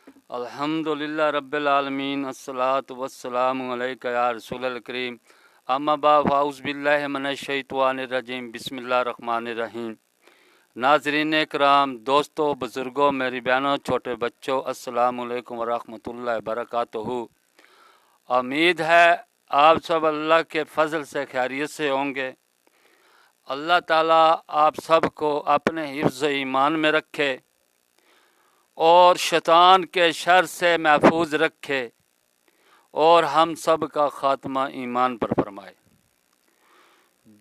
अल्हम्दुलिल्लाह रब्बिल आलमीन अस्सलातु वस्सलामु अलैका या रसूलल करीम अम्मा बाद फाउज़ बिल्लाहि मिनश शैतानिर रजीम बिस्मिल्लाहिर रहमानिर रहीम। नाज़रीन इकराम, दोस्तों, बुज़ुर्गों, मेरी बहनों, छोटे बच्चों, अस्सलामु अलैकुम वरहमतुल्लाहि वबरकातुहू। उम्मीद है आप सब अल्लाह के फ़ज़ल से खैरियत से होंगे। अल्लाह ताला आप सबको अपने हिफ्ज़ ईमान में रखे और शैतान के शर से महफूज रखे और हम सब का ख़ात्मा ईमान पर फरमाए।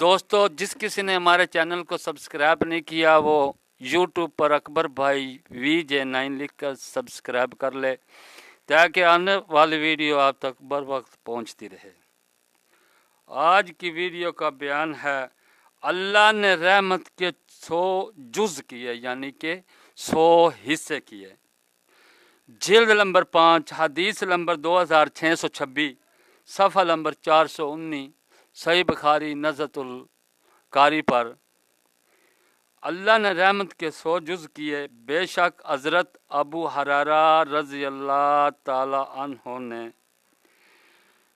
दोस्तों, जिस किसी ने हमारे चैनल को सब्सक्राइब नहीं किया वो यूट्यूब पर अकबर भाई VJ9 लिखकर सब्सक्राइब कर ले ताकि आने वाली वीडियो आप तक बर वक्त पहुँचती रहे। आज की वीडियो का बयान है, अल्लाह ने रहमत के 100 जुज़ किए, यानी कि 100 हिस्से किए। जिल्द नंबर 5, हदीस नंबर 2626, सफ़ा नंबर 419, सही बुखारी नज़रतुल कारी पर अल्लाह ने रहमत के 100 जुज़ किए। बेशक हज़रत अबू हुरैरा रज़ी अल्लाह ताला अन्हु ने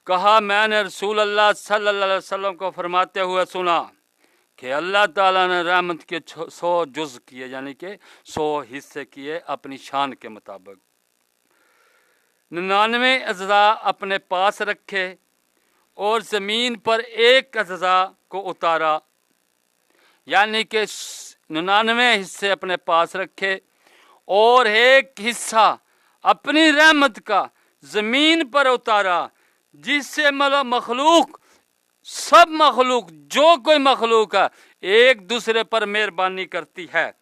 कहा, मैंने रसूल अल्लाह सल्लल्लाहु अलैहि वसल्लम को फरमाते हुए सुना कि अल्लाह ताला ने रहमत के 100 जुज़ किए, यानी कि 100 हिस्से किए अपनी शान के मुताबिक। 99 अज़्ज़ा अपने पास रखे और ज़मीन पर एक अज़्ज़ा को उतारा, यानी कि 99 हिस्से अपने पास रखे और एक हिस्सा अपनी रहमत का ज़मीन पर उतारा, जिससे मखलूक, सब मखलूक, जो कोई मखलूक है, एक दूसरे पर मेहरबानी करती है।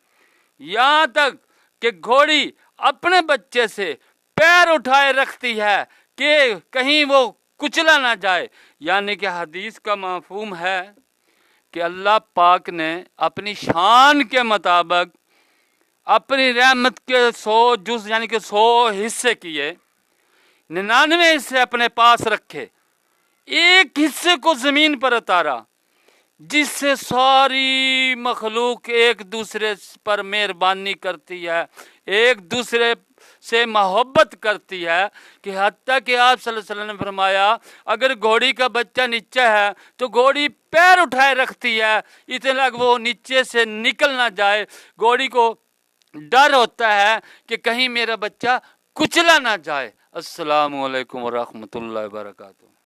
यहाँ तक कि घोड़ी अपने बच्चे से पैर उठाए रखती है कि कहीं वो कुचला ना जाए। यानी कि हदीस का मफ़हूम है कि अल्लाह पाक ने अपनी शान के मुताबिक अपनी रहमत के 100 जुज़, यानी कि 100 हिस्से किए। 99 हिस्से अपने पास रखे, एक हिस्से को ज़मीन पर उतारा, जिससे सारी मखलूक एक दूसरे पर मेहरबानी करती है, एक दूसरे से मोहब्बत करती है। कि हत्ता कि आप सल्लल्लाहु अलैहि वसल्लम ने फरमाया, अगर घोड़ी का बच्चा नीचे है तो घोड़ी पैर उठाए रखती है, इतने लग वो नीचे से निकल ना जाए। घोड़ी को डर होता है कि कहीं मेरा बच्चा कुचला ना जाए। अस्सलामु अलैकुम वरहमतुल्लाहि वबरकातुहू।